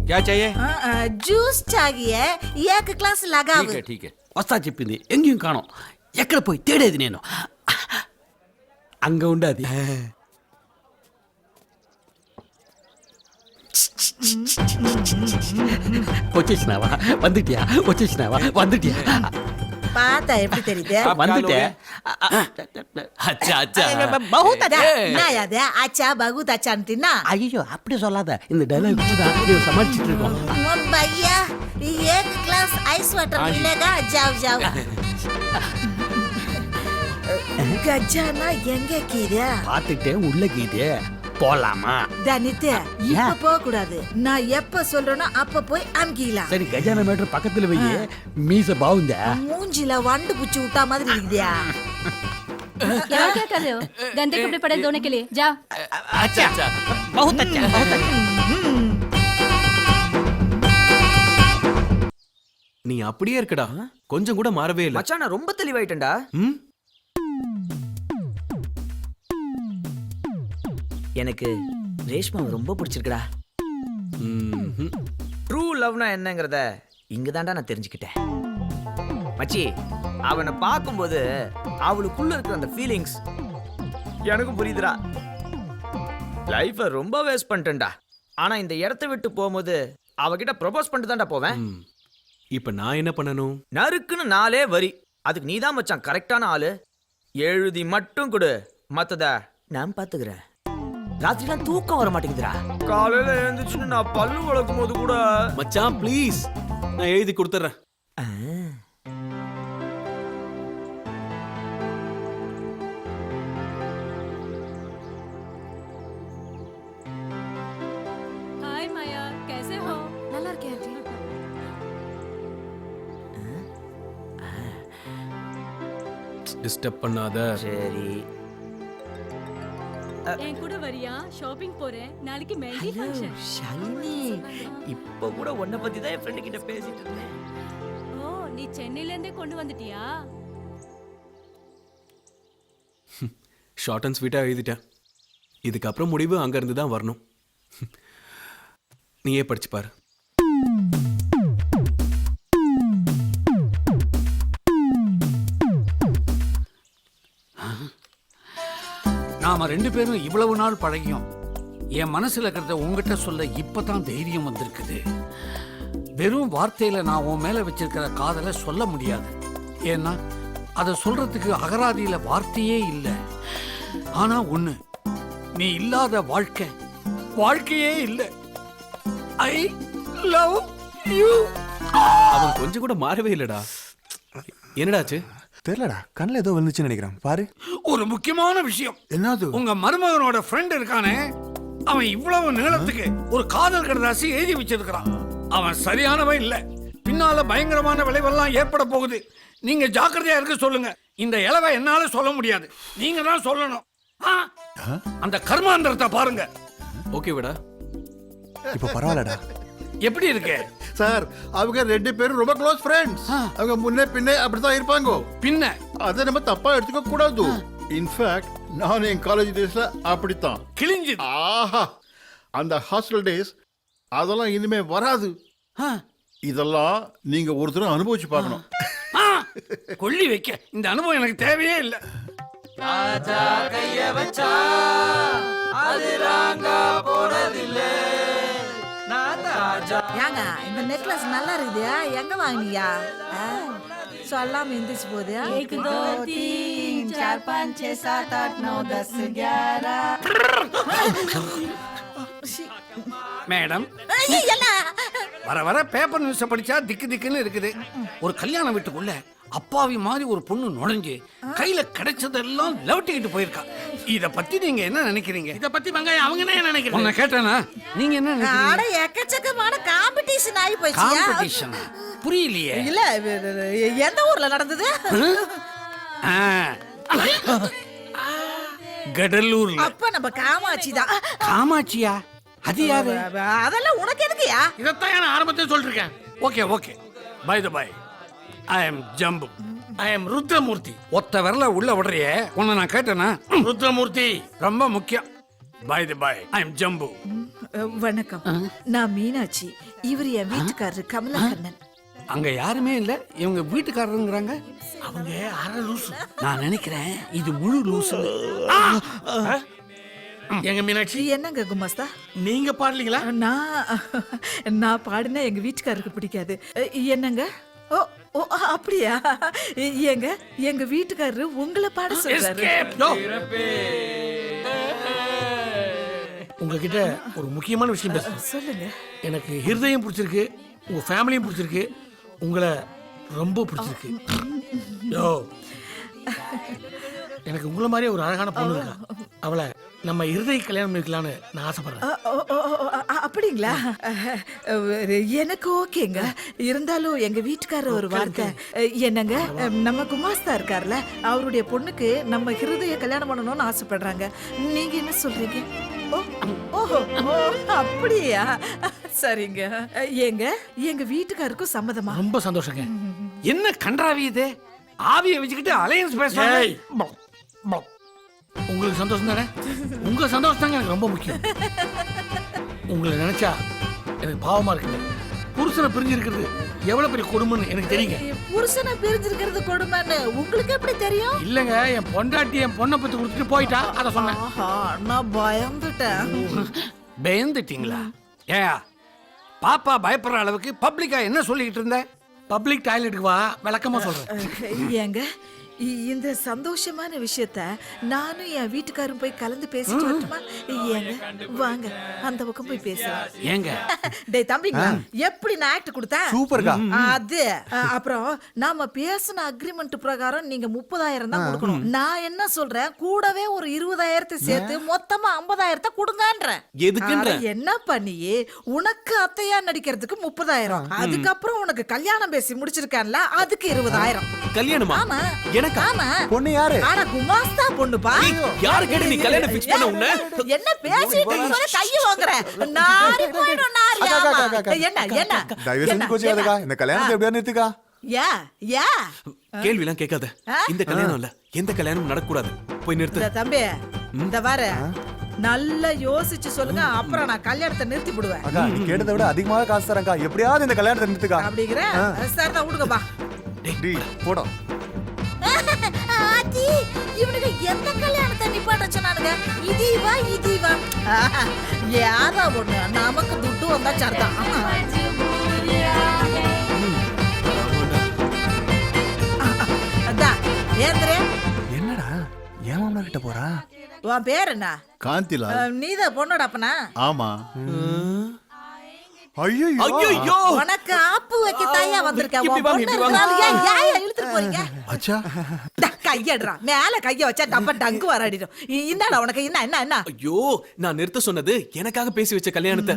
क्या चाहिए? జ్యూస్ చాగియే ఏక గ్లాస్ లగావు. ठीक है ठीक है. వస్తా చెప్పింది ఎంగేం కాణం. ఎక్కడ పోయి తేడేది నేను. అంగ ఉండాది. వచ్చేసినావా வந்துட்டியா వచ్చేసినావா வந்துட்டியா பார்த்தா எப்படி தெரியுது? வந்துட்டேன். அச்சா அச்சா बहुत अच्छा ना याद है अच्छा बहुत अच्छा अंतिना. ஐயோ அப்படி சொல்லாத. இந்த டயலாக் தான் நீ சமாளிச்சிட்டு இருக்கோம். भैया एक ग्लास आइस वाटर मिलेगा? जाओ जाओ. கஜானா எங்க கீதே? பாத்துட்டே உள்ள கீதே போலாமா? தனித்தே இப்ப போக கூடாது. நான் எப்ப சொல்றேனோ அப்ப போய் அம்கிலாம். சரி கஜானா மேட்டர் பக்கத்துல வை. மீச பாவுண்டா. மூஞ்சில வண்டு புச்சி விட்டா மாதிரி இருக்குதியா? क्या क्या कर रहे हो? गंदे कपड़े पड़े धोने के लिए जाओ. अच्छा अच्छा बहुत अच्छा बहुत अच्छा. நீ அப்படியே இருக்கடா. கொஞ்சம் கூட மாறவே இல்ல. மச்சான் நான் ரொம்ப தெளிவாயிட்டேன்டா. எனக்கு ரேஷ்மா ரொம்ப பிடிச்சிருக்குடா. ட்ரூ லவ்னா என்னங்கறத இங்கதான்டா நான் தெரிஞ்சுக்கிட்டேன். மச்சி அவனை பார்க்கும்போது அவளுக்குள்ள இருக்கிற அந்த ஃபீலிங்ஸ் எனக்கு புரியுதுடா. லைஃபை ரொம்ப வேஸ்ட் பண்ணிட்டேன்டா. ஆனா இந்த இடத்தை விட்டு போகும்போது அவகிட்ட ப்ரொபோஸ் பண்ணிட்டு தான்டா போவேன். இப்ப நான் என்ன பண்ணணும்? நறுக்குன்னு 4 வரி. அதுக்கு நீதான் மச்சான் கரெக்டான ஆளு. எழுதி மட்டும் கொடு, மத்தத நான் பாத்துக்கிறேன். ராத்திரிலாம் தூக்கம் வர மாட்டேங்குதுடா. காலையில எழுந்துச்சுன்னு நான் பல்லு வளர்க்கும் போது கூட மச்சான் ப்ளீஸ் நான் எழுதி கொடுத்துறேன். हाय माया कैसे हो? நல்லா இருக்கேன் ஆண்டி. டிஸ்டர்ப் பண்ணாத. சரி. என் கூட வரியா? ஷாப்பிங் போறேன். நாளைக்கு மெஹந்தி ஃபங்க்ஷன். ஷாலினி இப்ப கூட உன்னை பத்தி தான் என் ஃப்ரெண்ட் கிட்ட பேசிட்டு இருந்தேன். ஓ நீ சென்னையில இருந்தே கொண்டு வந்துட்டியா? ஷார்ட் அண்ட் ஸ்வீட்டா எழுதிட்டேன். இதுக்கப்புறம் முடிவு அங்க இருந்து தான் வரணும். நீயே படிச்சு பாரு. நாம 2 பேரும் இவ்வளவு நாள் பழகியும் என் மனசுல இருக்கிறத உங்ககிட்ட சொல்ல இப்பதான் தைரியம் வந்திருக்குது. வெறும் வார்த்தையில நான் உன் மேல வச்சிருக்கிற காதலை சொல்ல முடியாது. ஏன்னா அதை சொல்றதுக்கு அகராதியில வார்த்தையே இல்லை. ஆனா ஒண்ணு, நீ இல்லாத வாழ்க்கையே இல்லை. I love you. அவன் கொஞ்சம் கூட மாறவே இல்லடா. என்னடாச்சு? தெரியலடா, கண்ணில் ஏதோ வந்துச்சுன்னு நினைக்கிறேன். பாரு, ஒரு முக்கியமான விஷயம். என்னது? உங்க மருமகனோட ஃப்ரெண்ட் இருக்கானே, அவன் இவ்வளவு நீளத்துக்கு ஒரு காதல் கடிதாசி எழுதி வச்சிருக்கிறான். அவன் சரியானவன் இல்ல. பின்னால பயங்கரமான விளைவெல்லாம் ஏற்பட போகுது. நீங்க ஜாக்கிரதையா இருக்க சொல்லுங்க. இந்த இளவை என்னால சொல்ல முடியாது, நீங்க தான் சொல்லணும். அந்த கர்மாந்திரத்தை பாருங்க. ஓகே விடா. இப்ப பரவாயில்லடா. எப்படி இருக்கு சார்? அவங்க 2 பேரும் ரொம்ப க்ளோஸ் ஃப்ரெண்ட்ஸ். அவங்க முன்னே பின்னே அப்படிதான் இருப்பாங்க. பின்ன அதை நம்ம தப்பா எடுத்துக்க கூடாது. இன்ஃபேக்ட் நான் என் காலேஜ் டேஸ்ல அப்படித்தான் கிழிஞ்சு. ஆஹா, அந்த ஹாஸ்டல் டேஸ் அதெல்லாம் இனிமே வராது. இதெல்லாம் நீங்க ஒருத்தரும் அனுபவிச்சு பார்க்கணும். கொள்ளி வைக்க இந்த அனுபவம் எனக்கு தேவையே இல்லை. ராஜா கைய வச்சா அது ராங்கா போறதில்லை. ஏங்க இந்த நெக்லஸ் நல்லா இருக்குது, எங்க வாங்குனியா? சொல்லாம எந்திரிச்சு போகுது. 1 2 3 4 5 6 7 8 9 10 11. மேடம், வர வர பேப்பர் நியூஸ் படிச்சா திக்கு திக்குன்னு இருக்குது. ஒரு கல்யாண வீட்டுக்குள்ள அப்பாவி மாதிரி ஒரு பொண்ணு நுழைஞ்சு கையில கிடைச்சதெல்லாம் லவட்டிக்கிட்டு போயிருக்கா. இத பத்தி நீங்க என்ன நினைக்கிறீங்க? இத பத்தி வெங்காயம் அவங்க என்ன நினைக்கிறீங்க? உன்னை கேட்டேனா? நீங்க என்ன நினைக்கிறீங்க? அட எக்கச்சக்கமான காம்படிஷன் ஆகி போச்சு. காம்படிஷன் புரியலையே. இல்ல எந்த ஊர்ல நடந்தது? கடலூர்ல. அப்ப நம்ம காமாட்சி தான். காமாட்சியா? அது யாரு? அதெல்லாம் உனக்கு எதுக்குயா? இதத்தான் நான் ஆரம்பத்தில் சொல்லிருக்கேன். Okay okay. Bye the bye, I am Jambu. I am Rudramoorthy. ஒத்த விரல உள்ள விடுறியே, உன்னை நான் கேட்டேனா? ருத்ரமூர்த்தி ரொம்ப முக்கியம். Bye the bye, I am Jambu. வணக்கம். நான் மீனாட்சி. இவர் என் வீட்டுக்காரரு கமலக்கண்ணன். அங்க யாருமே இல்ல, இவங்க வீட்டுக்காரருங்கிறாங்க. அவங்க அரை லூசு. நான் நினைக்கிறேன் இது முழு லூசு. எங்க மீனாட்சி, என்னங்க குமாஸ்தா? நீங்க பாடலீங்களா? நான் பாடினா எங்க வீட்டுக்காரருக்கு பிடிக்காது. என்னங்க? ஓ ஓ அப்படியா? ஏங்க எங்க வீட்டுக்காரரு உங்களை பாட சொல்றாரு. உங்ககிட்ட ஒரு முக்கியமான விஷயம் பேசணும். சொல்லுங்க. எனக்கு ஹிருதயம் பிடிச்சிருக்கு, உங்க ஃபேமிலியும் பிடிச்சிருக்கு, உங்களை ரொம்ப பிடிச்சிருக்கு. யோ, எனக்கு உங்களை மாதிரியே ஒரு அழகான பொண்ணு இருக்கா. அவளை நம்ம ஹிருதய கல்யாணம் பண்ணிக்கலான்னு நான் ஆசைப்படுறேன். அப்படிங்களா? எனக்கு ஓகேங்க. இருந்தாலும் எங்க வீட்டுக்காரர் ஒரு வார்த்தை. என்னங்க, நம்ம குமாஸ்தா இருக்கார்ல, அவருடைய பொண்ணுக்கு நம்ம ஹிருதய கல்யாணம் பண்ணணும்னு ஆசைப்படுறாங்க. நீங்க என்ன சொல்றீங்க? ஓஹோ, அப்படியா? சரிங்க. ஏங்க எங்க வீட்டுக்காருக்கும் சம்மதமா? ரொம்ப சந்தோஷங்க. என்ன கன்றாவி இது? ஆவியை வச்சுக்கிட்டு அலையன்ஸ் பேசுறாங்க. உங்களுக்கு சந்தோஷம் தானே? உங்க சந்தோஷம் தாங்க எனக்கு ரொம்ப முக்கியம். உங்களை நினைச்சா எனக்கு பாவமா இருக்குங்க. புருஷனை பிரிஞ்சிருக்கிறது எவ்வளவு பெரிய கொடுமைன்னு எனக்கு தெரியுங்க. புருஷனை பிரிஞ்சிருக்கிறது கொடுமைன்னு உங்களுக்கு எப்படி தெரியும்? இல்லங்க, என் பொண்டாட்டி என் பொண்ணை பத்தி கொடுத்துட்டு போயிட்டா, அத சொன்னேன். நான் பயந்துட்டேன். பயந்துட்டீங்களா? ஏயா, பாப்பா பயப்படுற அளவுக்கு பப்ளிக்கா என்ன சொல்லிக்கிட்டு இருந்த? பப்ளிக் டாய்லெட்டுக்கு வா, விளக்கமா சொல்றேன். ஏங்க, இந்த சந்தோஷமான விஷயத்த நானும் என் வீட்டுக்காரும் போய் கலந்து பேசிட்டு வரட்டுமா? ஏங்க வாங்க அந்த பக்கம் போய் பேசலாம். ஏங்க டேய் தம்பிங்க, எப்படி நான் ஆக்ட் கொடுத்தேன்? சூப்பர்க்கா. அது அப்புறம் நாம பேசின அக்ரிமெண்ட் பிரகாரம் நீங்க 30,000 தான் கொடுக்கணும். நான் என்ன சொல்றேன், கூடவே ஒரு 20,000 சேர்த்து மொத்தமா 50,000 கொடுங்கன்றேன். எதுக்குன்ற? என்ன பண்ணி உனக்கு அத்தையா நடிக்கிறதுக்கு 30,000, அதுக்கப்புறம் உனக்கு கல்யாணம் பேசி முடிச்சிருக்கான்ல அதுக்கு 20,000. கல்யாணமா? ஆமா. ஆமா. பொண்ணு யாரு? ஆனா குமாஸ்தா பொண்ணுப்பா. யாரு கேட்டு நீ கல்யாணம் ஃபிக்ஸ் பண்ண உன்ன? என்ன பேசிட்டு இருக்கீங்க? கைய வாங்குற. நாரி போய்டும் நாரி. என்ன தயவு செஞ்சு கோச்சிக்காதக்கா. இந்த கல்யாணத்தை எப்படியா நிறுத்துக்கா? யா கேள்வி எல்லாம் கேட்காத. இந்த கல்யாணம் இல்ல, எந்த கல்யாணம் நடக்கூடாது. போய் நிறுத்து. இந்த தம்பி, இந்த பாரு, நல்லா யோசிச்சு சொல்லுங்க, அப்புறம் நான் கல்யாணத்தை நிறுத்தி விடுவேன். அக்கா, நீ கேட்டதை விட அதிகமாக காசு தரேன்க்கா. எப்படியாவது இந்த கல்யாணத்தை நிறுத்துக்கா. அப்படிங்கிற சார் தான் விடுங்கப்பா. டேய் போடா. ஆதி, இவனுக்கு எந்த கல்யாணத்தை நிப்பாட்ட சொன்னானுங்க? இதுவா யாரா ஒண்ணு, நமக்கு துட்டு வந்தா சரிதான். அதான் ஏந்திரே. என்னடா ஏன் மாமனார் கிட்ட போறா? உன் பேர் என்ன? காந்திலா. நீதான் பொண்ணோட அப்பனா? ஆமா. ஐயோ ஐயோ, உனக்கு ஆப்பு வைக்க தாயா வந்திருக்க. இப்படி வாங்க, இப்படி வாங்க. இழுத்துட்டு போறீங்க. அச்சா, கையடுறா, மேல கைய வச்சா டப்ப டங்கு வராடிடும். இந்தாடா உனக்கு என்ன? ஐயோ, நான் நிறுத்த சொன்னது எனக்காக பேசி வச்ச கல்யாணத்தை.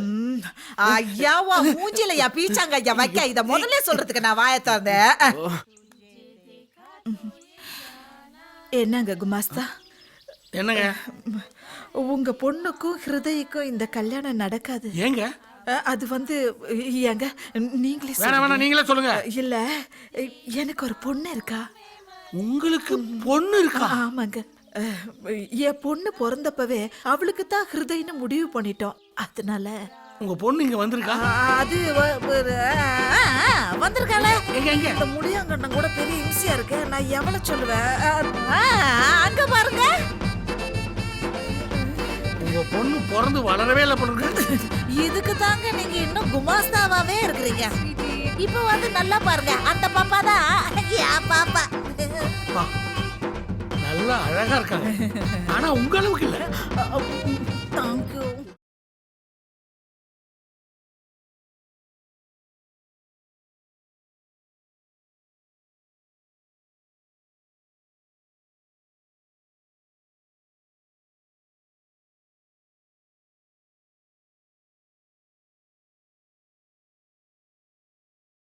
ஐயாவா மூஞ்சிலையா பீச்சாங்க ஐயா வைக்க. இத முதல்ல சொல்றதுக்கு நான் வாய திறந்தேன். என்னங்க குமாஸ்தா, என்னங்க உங்க பொண்ணுக்கும் ஹிருதய்க்கும் இந்த கல்யாணம் நடக்காது. ஏங்க? அது வந்து ஏங்க நீங்களே வேணாம், நீங்களே சொல்லுங்க. இல்ல, எனக்கு ஒரு பொண்ணு இருக்கா. உங்களுக்கு பொண்ணு இருக்கா? ஆமாங்க. என் பொண்ணு பிறந்தப்பவே அவளுக்கு தான் ஹிருதயன்னு முடிவு பண்ணிட்டோம். அதனால உங்க பொண்ணு இங்க வந்திருக்கா? அது வந்திருக்காள. இந்த முடியாங்கண்ணன் கூட பெரிய இம்சியா இருக்கு. நான் எவ்வளவு சொல்லுவேன்? அங்க பாருங்க. உங்க பொண்ணு பிறந்து வளரவே இல்லை பொண்ணு. இதுக்கு தாங்க நீங்க இன்னும் குமாஸ்தாவாவே இருக்கிறீங்க. இப்ப வந்து நல்லா பாருங்க, அந்த பாப்பா தான் என் பாப்பா. நல்லா அழகா இருக்காங்க, ஆனா உங்க அளவுக்கு இல்ல. தேங்க்யூ.